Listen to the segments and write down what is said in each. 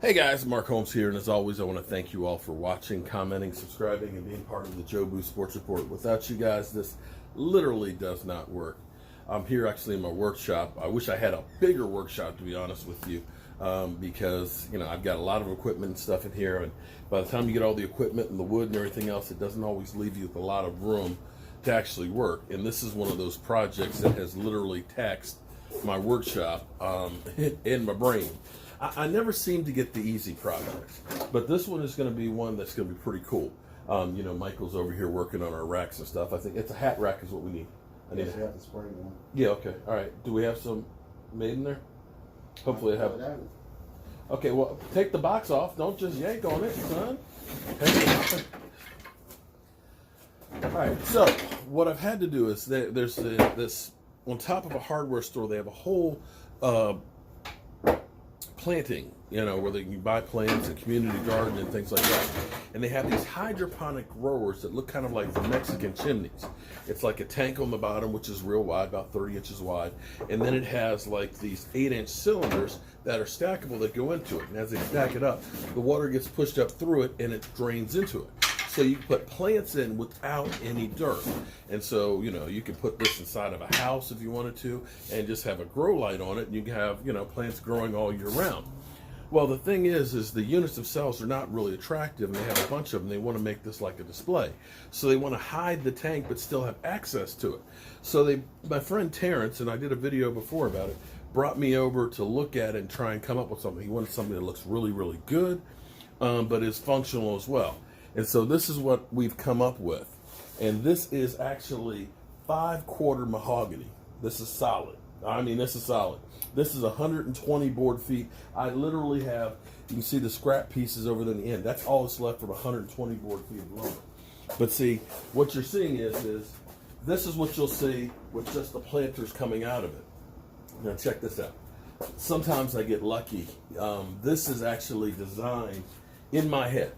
Hey guys, Mark Holmes here, and as always, I want to thank you all for watching, commenting, subscribing, and being part of the Joe Boo Sports Report. Without you guys, this literally does not work. I'm here actually in my workshop. I wish I had a bigger workshop, to be honest with you, because I've got a lot of equipment and stuff in here, and by the time you get all the equipment and the wood and everything else, it doesn't always leave you with a lot of room to actually work. And this is one of those projects that has literally taxed my workshop and my brain. I never seem to get the easy projects, but this one is going to be one that's going to be pretty cool. Michael's over here working on our racks and stuff. I think it's a hat rack is what we need. I need a hat and spring one. Yeah, okay. All right. Do we have some made in there? Hopefully I have it. Okay, well, take the box off. Don't just yank on it, son. Okay. All right, so what I've had to do is there's this, on top of a hardware store, they have a whole planting, where they can buy plants and community garden and things like that. And they have these hydroponic growers that look kind of like the Mexican chimneys. It's like a tank on the bottom, which is real wide, about 30 inches wide. And then it has like these 8-inch cylinders that are stackable that go into it. And as they stack it up, the water gets pushed up through it and it drains into it. So you can put plants in without any dirt. And so, you can put this inside of a house if you wanted to and just have a grow light on it, and you can have, plants growing all year round. Well, the thing is the units themselves are not really attractive, and they have a bunch of them. They want to make this like a display. So they want to hide the tank but still have access to it. So my friend Terrence, and I did a video before about it, brought me over to look at it and try and come up with something. He wanted something that looks really, really good, but is functional as well. And so this is what we've come up with. And this is actually 5/4 mahogany. This is solid. This is solid. This is 120 board feet. I literally have, you can see the scrap pieces over there in the end. That's all that's left from 120 board feet of lumber. But see, what you're seeing is this is what you'll see with just the planters coming out of it. Now check this out. Sometimes I get lucky. This is actually designed in my head.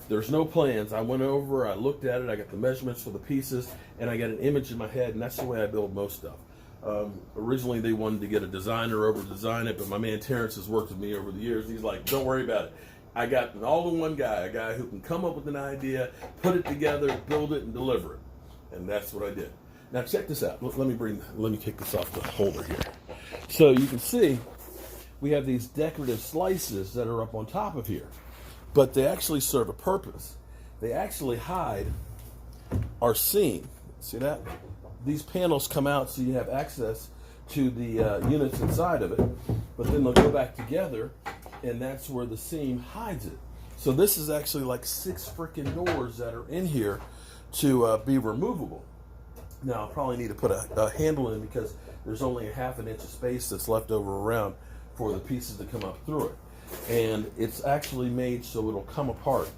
There's no plans. I went over, I looked at it, I got the measurements for the pieces, and I got an image in my head, and that's the way I build most stuff. Originally, they wanted to get a designer over to design it, but my man Terrence has worked with me over the years. He's like, don't worry about it. I got an all-in-one guy, a guy who can come up with an idea, put it together, build it, and deliver it. And that's what I did. Now, check this out. Let me kick this off the holder here. So you can see we have these decorative slices that are up on top of here. But they actually serve a purpose. They actually hide our seam. See that? These panels come out so you have access to the units inside of it, but then they'll go back together, and that's where the seam hides it. So this is actually like 6 freaking doors that are in here to be removable. Now I'll probably need to put a handle in because there's only a 1/2 inch of space that's left over around for the pieces to come up through it. And it's actually made so it'll come apart.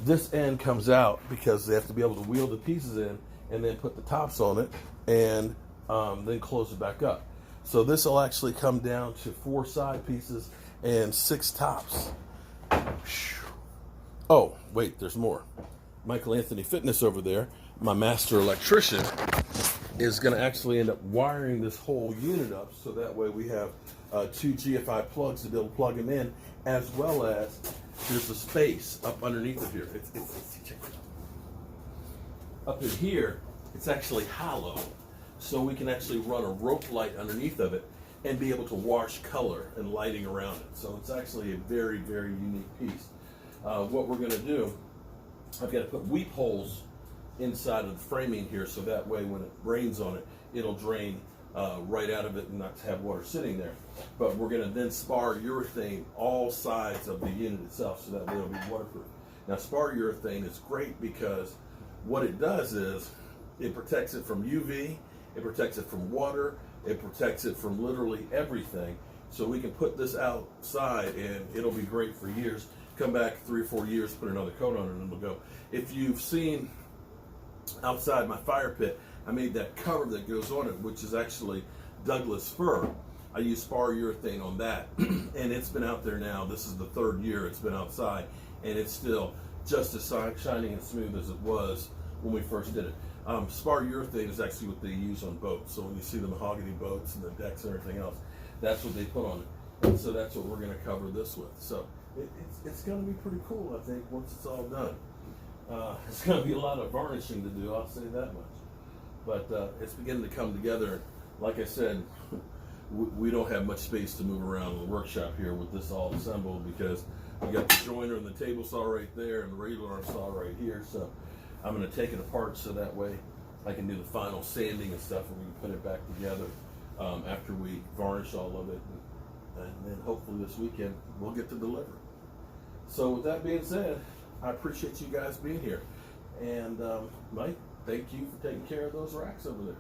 This end comes out because they have to be able to wheel the pieces in and then put the tops on it and then close it back up. So this will actually come down to 4 side pieces and 6 tops. Oh, wait, there's more. Michael Anthony Fitness over there, my master electrician, is going to actually end up wiring this whole unit up so that way we have 2 GFI plugs to be able to plug them in, as well as there's a space up underneath of here. Check it out. Up in here, it's actually hollow, so we can actually run a rope light underneath of it and be able to wash color and lighting around it. So it's actually a very, very unique piece. What we're going to do, I've got to put weep holes inside of the framing here so that way when it rains on it, it'll drain right out of it and not have water sitting there. But we're going to then spar urethane all sides of the unit itself so that way it'll be waterproof. Now spar urethane is great because what it does is it protects it from UV, it protects it from water, it protects it from literally everything. So we can put this outside and it'll be great for years. Come back 3 or 4 years, put another coat on it and it'll go. If you've seen outside my fire pit, I made that cover that goes on it, which is actually Douglas fir. I use spar urethane on that, and it's been out there now. This is the 3rd year it's been outside, and it's still just as shining and smooth as it was when we first did it. Spar urethane is actually what they use on boats. So when you see the mahogany boats and the decks and everything else, that's what they put on it. And so that's what we're going to cover this with. So it's going to be pretty cool, I think, once it's all done. It's going to be a lot of varnishing to do, I'll say that much. But it's beginning to come together. Like I said, we don't have much space to move around in the workshop here with this all assembled, because we got the joiner and the table saw right there and the regular arm saw right here. So I'm going to take it apart so that way I can do the final sanding and stuff, and we can put it back together after we varnish all of it. And then hopefully this weekend we'll get to deliver. So with that being said, I appreciate you guys being here. And Mike, thank you for taking care of those racks over there.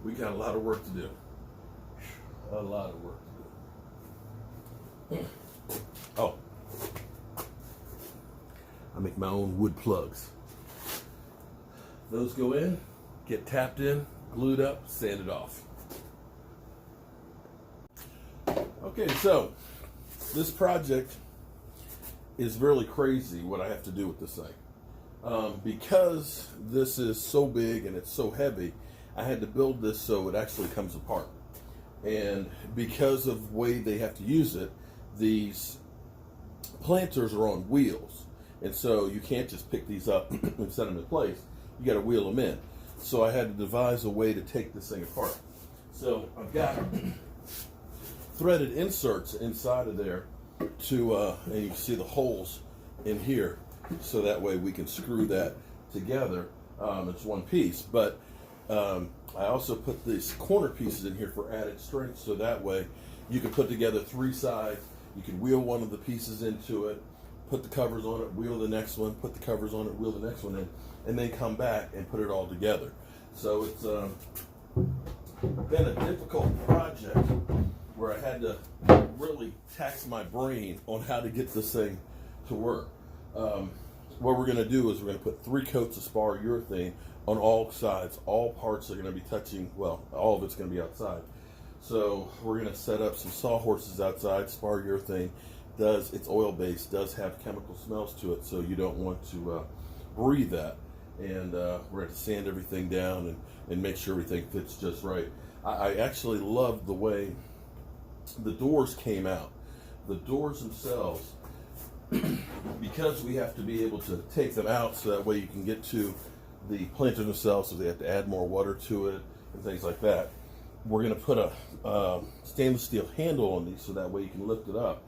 We got a lot of work to do. A lot of work to do. Oh, I make my own wood plugs. Those go in, get tapped in, glued up, sanded off. Okay, so this project is really crazy what I have to do with this thing. Because this is so big and it's so heavy, I had to build this so it actually comes apart. And because of the way they have to use it, these planters are on wheels. And so you can't just pick these up and set them in place. You got to wheel them in. So I had to devise a way to take this thing apart. So I've got threaded inserts inside of there to, and you can see the holes in here. So that way we can screw that together. It's one piece. But I also put these corner pieces in here for added strength, so that way you can put together three sides. You can wheel one of the pieces into it, put the covers on it, wheel the next one, put the covers on it, wheel the next one in, and then come back and put it all together. So it's been a difficult project where I had to really tax my brain on how to get this thing to work. What we're going to do is we're going to put 3 coats of spar urethane on all sides. All parts are going to be touching, well, all of it's going to be outside. So we're going to set up some sawhorses outside. Spar urethane it's oil-based, does have chemical smells to it, so you don't want to breathe that. And we're going to sand everything down and make sure everything fits just right. I actually love the way the doors came out. The doors themselves, because we have to be able to take them out so that way you can get to the planters themselves, so they have to add more water to it and things like that. We're going to put a stainless steel handle on these so that way you can lift it up.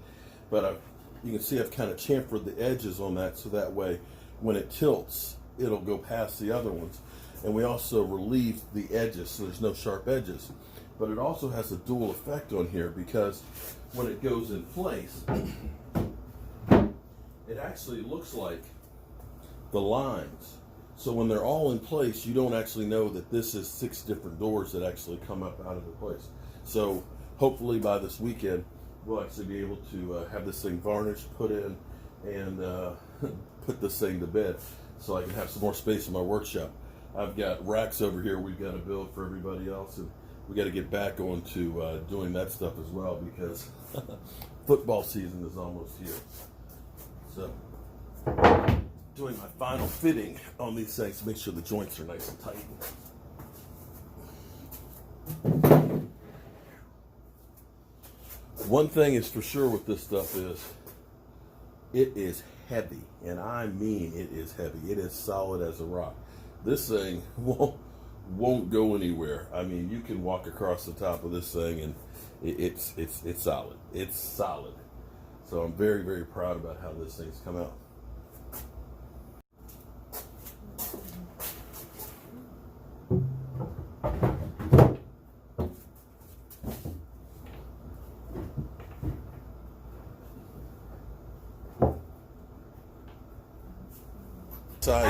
But you can see I've kind of chamfered the edges on that so that way when it tilts, it'll go past the other ones. And we also relieve the edges so there's no sharp edges. But it also has a dual effect on here, because when it goes in place, it actually looks like the lines. So when they're all in place, you don't actually know that this is 6 different doors that actually come up out of the place. So hopefully by this weekend, we'll actually be able to have this thing varnished, put in, and put this thing to bed so I can have some more space in my workshop. I've got racks over here we've got to build for everybody else, and we got to get back on to doing that stuff as well, because football season is almost here. So doing my final fitting on these things to make sure the joints are nice and tight. One thing is for sure with this stuff is it is heavy, and I mean it is heavy. It is solid as a rock. This thing won't go anywhere. I mean, you can walk across the top of this thing and it's solid. It's solid. So I'm very, very proud about how this thing's come out.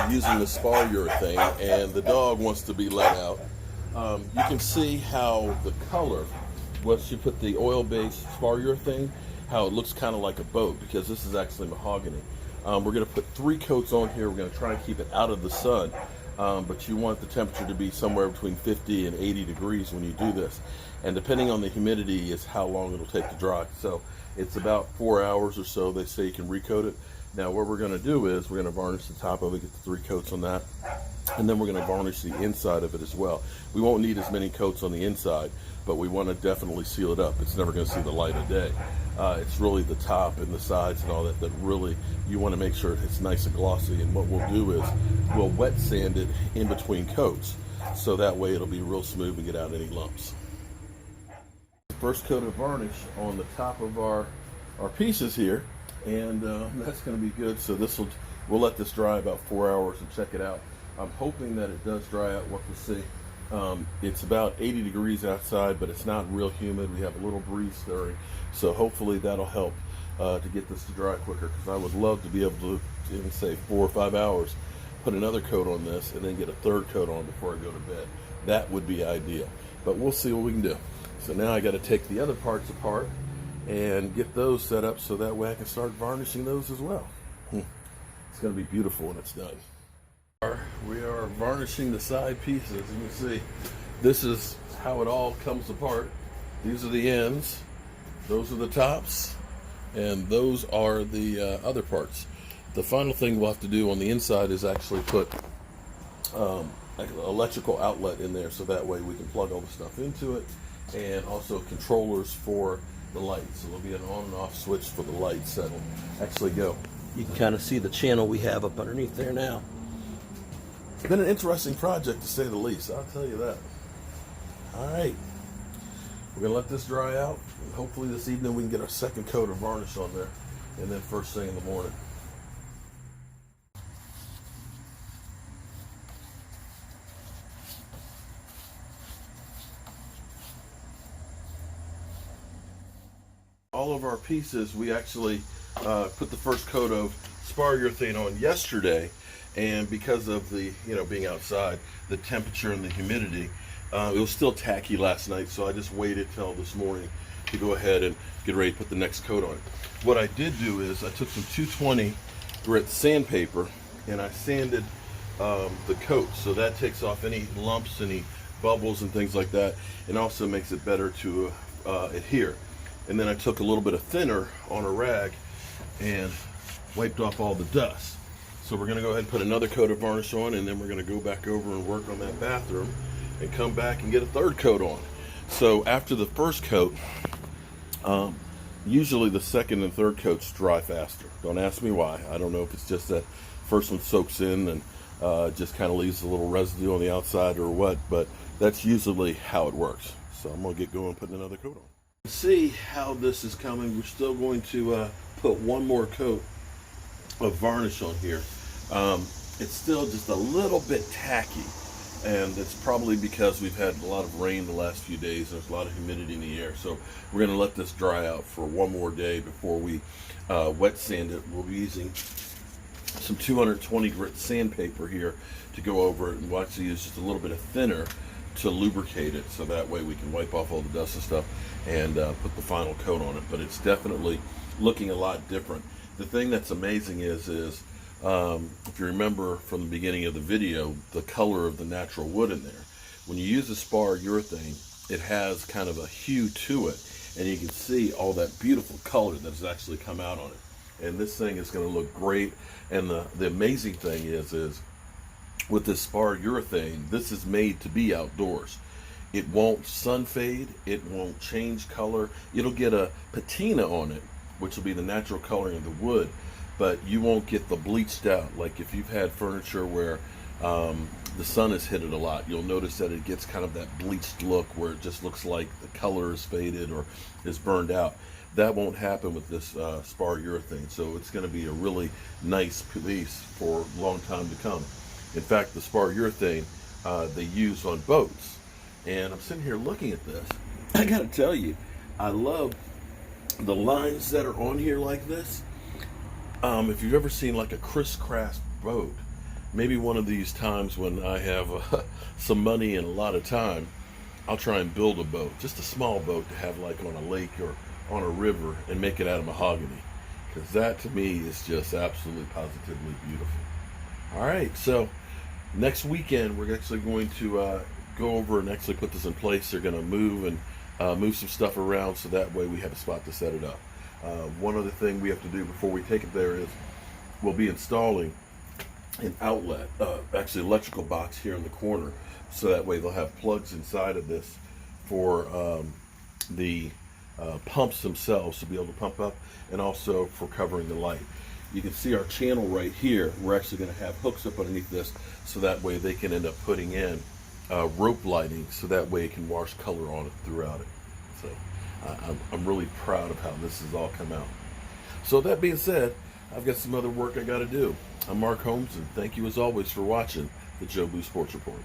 Using the spar urethane, and the dog wants to be let out. You can see how the color, once you put the oil-based spar urethane, how it looks kind of like a boat, because this is actually mahogany. We're going to put 3 coats on here. We're going to try and keep it out of the sun, but you want the temperature to be somewhere between 50 and 80 degrees when you do this. And depending on the humidity is how long it'll take to dry. So it's about 4 hours or so. They say you can recoat it. Now what we're going to do is we're going to varnish the top of it, get the 3 coats on that, and then we're going to varnish the inside of it as well. We won't need as many coats on the inside, but we want to definitely seal it up. It's never going to see the light of day. It's really the top and the sides and all that that really you want to make sure it's nice and glossy. And what we'll do is we'll wet sand it in between coats, so that way it'll be real smooth and get out any lumps. First coat of varnish on the top of our pieces here, and that's going to be good. So we'll let this dry about 4 hours and check it out. I'm hoping that it does dry out. What we'll see. It's about 80 degrees outside, but it's not real humid. We have a little breeze stirring, so hopefully that'll help to get this to dry quicker, because I would love to be able to, even say 4 or 5 hours, put another coat on this and then get a third coat on before I go to bed. That would be ideal, but we'll see what we can do. So now I got to take the other parts apart and get those set up so that way I can start varnishing those as well. It's going to be beautiful when it's done. We are varnishing the side pieces. You can see this is how it all comes apart. These are the ends, those are the tops, and those are the other parts. The final thing we'll have to do on the inside is actually put like an electrical outlet in there, so that way we can plug all the stuff into it, and also controllers for the lights. So there'll be an on and off switch for the lights that'll actually go. You can kind of see the channel we have up underneath there now. It's been an interesting project, to say the least, I'll tell you that. All right, we're gonna let this dry out, and hopefully this evening we can get our second coat of varnish on there, and then first thing in the morning. All of our pieces, we actually put the first coat of spar urethane on yesterday, and because of the being outside, the temperature and the humidity, it was still tacky last night, so I just waited till this morning to go ahead and get ready to put the next coat on. What I did do is I took some 220 grit sandpaper and I sanded the coat, so that takes off any lumps, any bubbles and things like that, and also makes it better to adhere. And then I took a little bit of thinner on a rag and wiped off all the dust. So we're gonna go ahead and put another coat of varnish on, and then we're gonna go back over and work on that bathroom and come back and get a third coat on. So after the first coat, usually the second and third coats dry faster. Don't ask me why. I don't know if it's just that first one soaks in and just kind of leaves a little residue on the outside or what, but that's usually how it works. So I'm gonna get going putting another coat on. See how this is coming. We're still going to put one more coat of varnish on here. It's still just a little bit tacky, and it's probably because we've had a lot of rain the last few days. There's a lot of humidity in the air, so we're going to let this dry out for one more day before we wet sand it. We'll be using some 220 grit sandpaper here to go over it, and we'll actually use just a little bit of thinner to lubricate it, so that way we can wipe off all the dust and stuff and put the final coat on it. But it's definitely looking a lot different. The thing that's amazing is if you remember from the beginning of the video, the color of the natural wood in there. When you use a spar urethane, it has kind of a hue to it, and you can see all that beautiful color that has actually come out on it. And this thing is going to look great. And the amazing thing is with this spar urethane, this is made to be outdoors. It won't sun fade, it won't change color. It'll get a patina on it, which will be the natural coloring of the wood, but you won't get the bleached out. Like if you've had furniture where the sun has hit it a lot, you'll notice that it gets kind of that bleached look where it just looks like the color is faded or is burned out. That won't happen with this spar urethane, so it's going to be a really nice piece for a long time to come. In fact, the spar urethane they use on boats, and I'm sitting here looking at this. I gotta tell you, I love the lines that are on here like this. If you've ever seen like a crisscross boat, maybe one of these times when I have some money and a lot of time, I'll try and build a boat, just a small boat to have like on a lake or on a river, and make it out of mahogany, because that to me is just absolutely positively beautiful. All right, so next weekend we're actually going to go over and actually put this in place. They're going to move and move some stuff around, so that way we have a spot to set it up. One other thing we have to do before we take it there is we'll be installing an outlet, actually electrical box here in the corner, so that way they'll have plugs inside of this for the pumps themselves to be able to pump up, and also for covering the light. You can see our channel right here. We're actually going to have hooks up underneath this, so that way they can end up putting in rope lighting, so that way it can wash color on it throughout it. So I'm really proud of how this has all come out. So that being said, I've got some other work I got to do. I'm Mark Holmes, and thank you as always for watching the Joe Boo Sports Report.